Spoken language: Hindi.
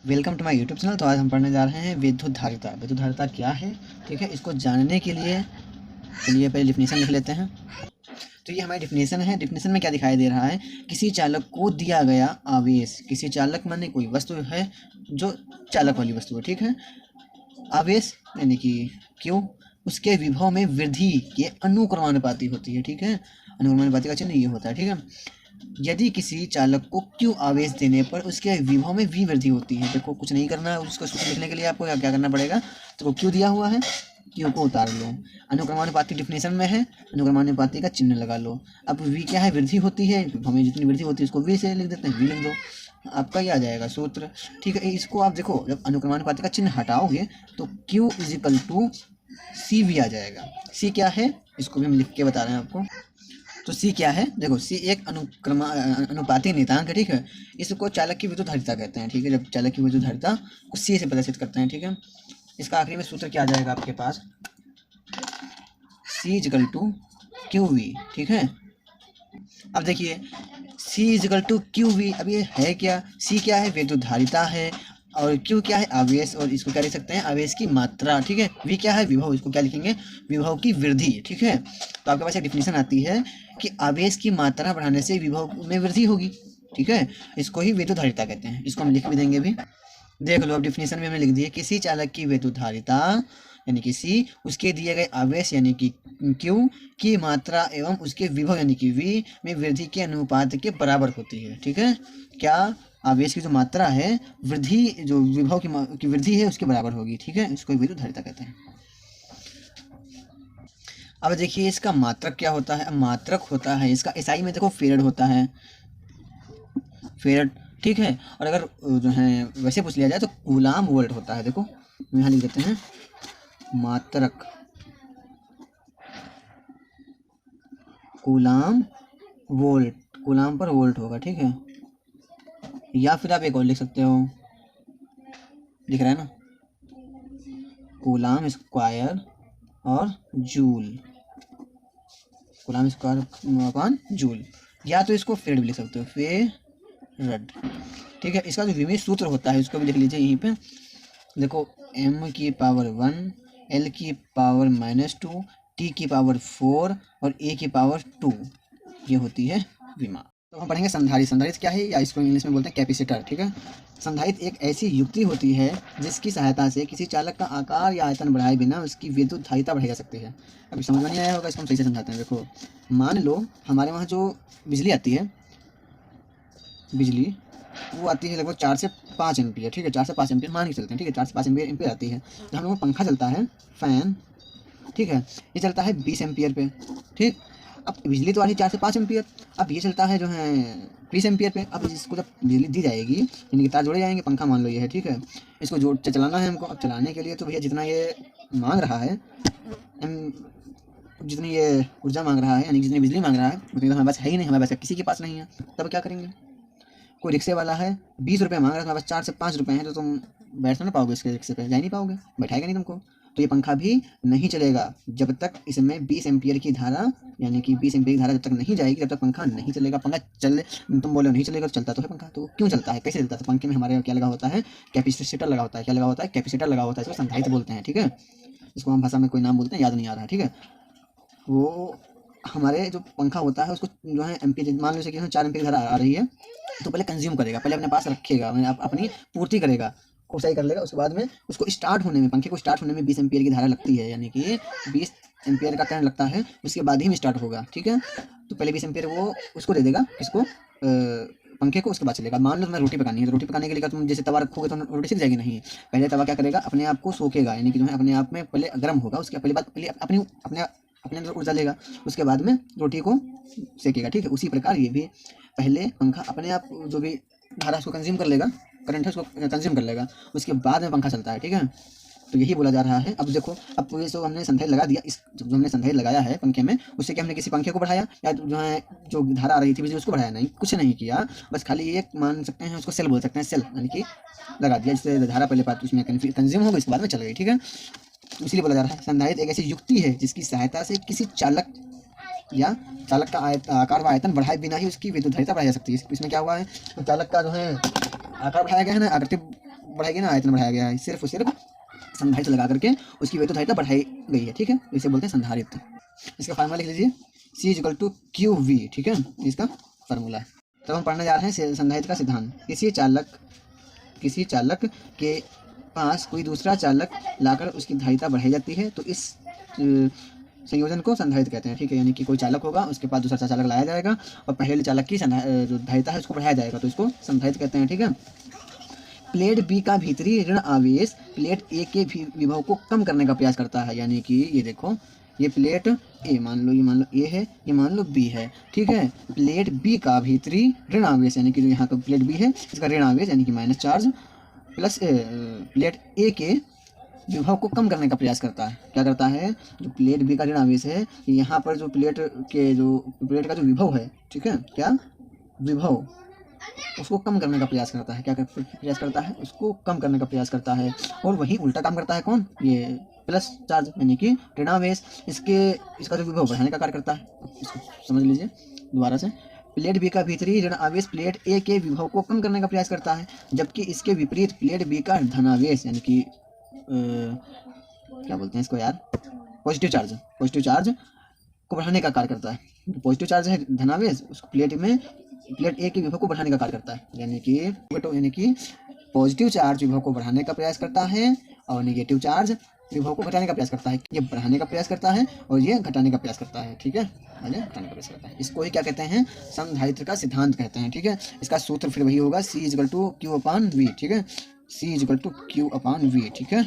Welcome to my YouTube channel. तो आज हम पढ़ने जा रहे हैं विद्युत धारिता। विद्युत धारिता क्या है, ठीक है। इसको जानने के लिए चलिए पहले डिफिनेशन लिख लेते हैं। तो ये हमारी डिफिनेशन है। डिफिनेशन में क्या दिखाई दे रहा है, किसी चालक को दिया गया आवेश, किसी चालक माने कोई वस्तु है जो चालक वाली वस्तु है, ठीक है। आवेश यानी कि क्यू उसके विभव में वृद्धि के अनुक्रमानुपाती होती है, ठीक है। अनुक्रमानुपाती का चिन्ह ये होता है, ठीक है। यदि किसी चालक को क्यू आवेश देने पर उसके विभव में वी वृद्धि होती है। देखो कुछ नहीं करना है, उसको सूत्र लिखने के लिए आपको क्या करना पड़ेगा, तो क्यू दिया हुआ है, क्यू को उतार लो। अनुक्रमानुपाती डिफिनेशन में है, अनुक्रमानुपाती का चिन्ह लगा लो। अब वी क्या है, वृद्धि होती है, हमें जितनी वृद्धि होती है उसको वी से लिख देते हैं, वी लिख दो, आपका ये आ जाएगा सूत्र, ठीक है। इसको आप देखो, जब अनुक्रमानुपाती का चिन्ह हटाओगे तो Q equal to C V आ जाएगा। सी क्या है, इसको भी हम लिख के बता रहे हैं आपको। तो सी क्या है, देखो सी एक अनुपाती नियतांक है, ठीक है। इसको चालक की विद्युत धारिता कहते हैं, ठीक है। जब चालक की विद्युत धारिता को सी से प्रदर्शित करते हैं, ठीक है। इसका आखिरी में सूत्र क्या आ जाएगा आपके पास, सी इजिकल टू क्यू वी, ठीक है। अब देखिए सी इजिकल टू क्यू वी, अब ये है क्या, सी क्या है, विद्युत धारिता है, और क्यू क्या है, आवेश, और इसको क्या लिख सकते हैं, आवेश की मात्रा, ठीक है। वी क्या है, विभव, इसको क्या लिखेंगे, विभव की वृद्धि, ठीक है। तो आपके पास एक डिफिनेशन आती है कि आवेश की मात्रा बढ़ाने से विभव में वृद्धि होगी, ठीक है। इसको ही विद्युत धारिता कहते हैं। इसको हम लिख भी देंगे भी, देख लो। अब डिफिनेशन में हमने लिख दिया, किसी चालक की विद्युत धारिता यानी कि सी, उसके दिए गए आवेश यानी कि क्यू की मात्रा एवं उसके विभव यानी कि वी में वृद्धि के अनुपात के बराबर होती है, ठीक है। क्या, आवेश की जो मात्रा है, वृद्धि जो विभव की वृद्धि है उसके बराबर होगी, ठीक है। इसको विद्युत धारिता कहते हैं। अब देखिए इसका मात्रक क्या होता है। मात्रक होता है इसका एसआई में देखो फेरड होता है, फेरड, ठीक है। और अगर जो है वैसे पूछ लिया जाए तो कूलाम वोल्ट होता है। देखो यहाँ लिख देते हैं मात्रक कूलाम वोल्ट, कूलाम पर वोल्ट होगा, ठीक है। या फिर आप एक और लिख सकते हो, दिख रहा है ना, कूलाम स्क्वायर और joule, coulomb square upon joule. या तो इसको फेरड भी लिख सकते हो, फेरड, ठीक है। इसका जो विमेय सूत्र होता है उसको भी लिख लीजिए यहीं पे। देखो m की पावर 1, l की पावर -2, t की पावर 4 और a की पावर 2, ये होती है विमा। तो हम पढ़ेंगे संधारित्र। संधारित्र क्या है, या इसको इंग्लिश में बोलते हैं कैपेसिटर, ठीक है। संधारित्र एक ऐसी युक्ति होती है जिसकी सहायता से किसी चालक का आकार या आयतन बढ़ाए बिना उसकी विद्युत धारिता बढ़ाई जा सकती है। अभी समझ में नहीं आया होगा, इसको हम सही से समझाते हैं। देखो मान लो हमारे वहाँ जो बिजली आती है, बिजली वो आती है लगभग 4 से 5 एम्पियर, ठीक है। 4 से 5 एम्पियर मान के चलते हैं, ठीक है। 4 से 5 एम्पियर आती है। तो हम लोगों को पंखा चलता है, फैन, ठीक है, ये चलता है 20 एम्पियर पे, ठीक। अब बिजली तो आ रही है 4 से 5 एम्पियर, अब ये चलता है जो है 20 एम्पियर पे। अब इसको जब बिजली दी जाएगी यानी कि तार जोड़े जाएंगे, पंखा मान लो ये है, ठीक है। इसको जोड़ चलाना है हमको। अब चलाने के लिए तो भैया जितना ये मांग रहा है, जितनी ये ऊर्जा मांग रहा है यानी जितनी बिजली मांग रहा है उतनी तो हमारे पास है ही नहीं, हमारे पास किसी के पास नहीं है। तब क्या करेंगे, कोई रिक्शे वाला है 20 रुपये मांग रहा है, तुम्हारे पास 4 से 5 रुपये हैं, तो तुम बैठ ना पाओगे इसके रिक्शे पे, जा नहीं पाओगे, बैठाएगा नहीं तुमको। तो ये पंखा भी नहीं चलेगा जब तक इसमें 20 एम्पियर की धारा यानी कि 20 एम्पियर की धारा जब तक नहीं जाएगी तब तक पंखा नहीं चलेगा। पंखा चले, तुम बोले नहीं चलेगा, तो चलता तो है पंखा। तो क्यों चलता है, कैसे चलता है, तो पंखे में हमारे क्या लगा होता है, कैपेसिटर लगा होता है। क्या लगा होता है, कैपेसिटर लगा होता है। इसको संधारित्र बोलते हैं, ठीक है। इसको हम भाषा में कोई नाम बोलते हैं, याद नहीं आ रहा है, ठीक है। वो हमारे जो पंखा होता है उसको जो है एम्पियर, मान लो कि 4 एम्पियर धारा आ रही है, तो पहले कंज्यूम करेगा, पहले अपने पास रखेगा, मैंने अपनी पूर्ति करेगा, को सही कर लेगा। उसके बाद में उसको स्टार्ट होने में, पंखे को स्टार्ट होने में 20 एम्पियर की धारा लगती है, यानी कि 20 एम्पियर का करंट लगता है, उसके बाद ही में स्टार्ट होगा, ठीक है। तो पहले 20 एम्पियर वो उसको दे देगा, किसको, पंखे को, उसके बाद चलेगा। मान लो तुम्हें रोटी पकानी है, तो रोटी पकाने के लिए तुम जैसे तवा रखोगे तो रोटी सीख जाएगी, नहीं। पहले तवा क्या करेगा, अपने आप को सोखेगा, यानी कि जो है अपने आप में पहले गर्म होगा, उसके पहले अपने अंदर ऊर्जा लेगा, उसके बाद में रोटी को सेकेगा, ठीक है। उसी प्रकार ये भी पहले पंखा अपने आप जो भी धारा उसको कंज्यूम कर लेगा, करंट है उसको कंज्यूम कर लेगा, उसके बाद में पंखा चलता है, ठीक है। तो यही बोला जा रहा है। अब देखो, अब ये जो हमने संधारित्र लगा दिया, इस जो हमने संधारित्र लगाया है पंखे में, उससे क्या हमने किसी पंखे को बढ़ाया या जो है जो धारा आ रही थी बिजली उसको बढ़ाया, नहीं, कुछ नहीं किया। बस खाली एक मान सकते हैं उसको सेल बोल सकते हैं, सेल यानी कि लगा दिया, जिससे धारा पहले बात उसमें कंज्यूम हो गई, इसके बाद में चल गई, ठीक है। इसलिए बोला जा रहा है संधारित्र एक ऐसी युक्ति है जिसकी सहायता से किसी चालक या चालक का आकार व आयतन बढ़ाए बिना ही उसकी विद्युत धारिता बढ़ाई जा सकती है। इसमें क्या हुआ है, तो चालक का जो है आकार बढ़ाया गया है ना, आकृति बढ़ाई गई ना, आयतन बढ़ाया गया है, सिर्फ और सिर्फ संधारित्र लगा करके उसकी वैद्युत बढ़ाई गई है, ठीक है, इसे बोलते हैं संधारित्र। इसका फार्मूला लिख लीजिए, C equal to Q V, ठीक है, इसका फार्मूला है। तब हम पढ़ने जा रहे हैं संधारित्र का सिद्धांत। किसी चालक के पास कोई दूसरा चालक लाकर उसकी धारिता बढ़ाई जाती है तो इस संयोजन को संधारित्र कहते हैं, ठीक है। यानी कि कोई चालक होगा, उसके पास दूसरा चालक लाया जाएगा और पहले चालक की जो धारिता है उसको बढ़ाया जाएगा, तो इसको संधारित्र कहते हैं, ठीक है। प्लेट बी का भीतरी ऋण आवेश प्लेट ए के विभव को कम करने का प्रयास करता है। यानी कि ये देखो, ये प्लेट ए मान लो, ये मान लो ए है, ये मान लो बी है, ठीक है। प्लेट बी का भीतरी ऋण आवेश यानी कि जो यहाँ का प्लेट बी है इसका ऋण आवेश यानी कि माइनस चार्ज प्लस प्लेट ए के विभव को कम करने का प्रयास करता है। क्या करता है, जो प्लेट बी का ऋण आवेश है यहाँ पर जो प्लेट का जो विभव है, ठीक है, क्या विभव, उसको कम करने का प्रयास करता है। क्या प्रयास करता है, उसको कम करने का प्रयास करता है। और वही उल्टा काम करता है कौन, ये प्लस चार्ज यानी कि ऋणावेश इसका जो विभव बढ़ाने का कार्य करता है। इसको समझ लीजिए दोबारा से, प्लेट बी का भीतरी ऋण आवेश प्लेट ए के विभव को कम करने का प्रयास करता है, जबकि इसके विपरीत प्लेट बी का धनावेश यानी कि क्या बोलते हैं इसको यार, पॉजिटिव चार्ज को बढ़ाने का कार्य करता है। पॉजिटिव चार्ज है धनावेश, उस प्लेट ए के विभव को बढ़ाने का कार्य करता है। यानी कि पॉजिटिव चार्ज विभव को बढ़ाने का प्रयास करता है और नेगेटिव चार्ज विभव को घटाने का प्रयास करता है। ये बढ़ाने का प्रयास करता है और ये घटाने का प्रयास करता है, ठीक है, घटाने का प्रयास करता है। इसको ही क्या कहते हैं, संधारित्र का सिद्धांत कहते हैं, ठीक है। इसका सूत्र फिर वही होगा, C equal to Q upon V, ठीक है, C equal to Q upon V, ठीक है।